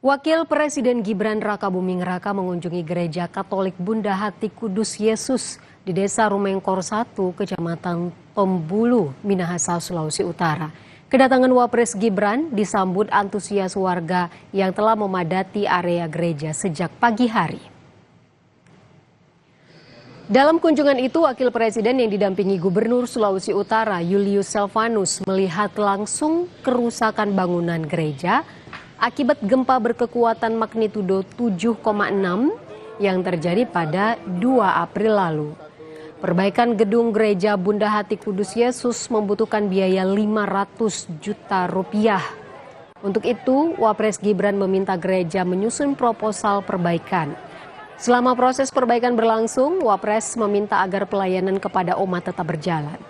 Wakil Presiden Gibran Rakabuming Raka mengunjungi Gereja Katolik Bunda Hati Kudus Yesus di Desa Rumengkor 1, Kecamatan Tombulu, Minahasa, Sulawesi Utara. Kedatangan Wapres Gibran disambut antusias warga yang telah memadati area gereja sejak pagi hari. Dalam kunjungan itu, Wakil Presiden yang didampingi Gubernur Sulawesi Utara Julius Selvanus melihat langsung kerusakan bangunan gereja akibat gempa berkekuatan magnitudo 7,6 yang terjadi pada 2 April lalu. Perbaikan gedung gereja Bunda Hati Kudus Yesus membutuhkan biaya 500 juta rupiah. Untuk itu, Wapres Gibran meminta gereja menyusun proposal perbaikan. Selama proses perbaikan berlangsung, Wapres meminta agar pelayanan kepada umat tetap berjalan.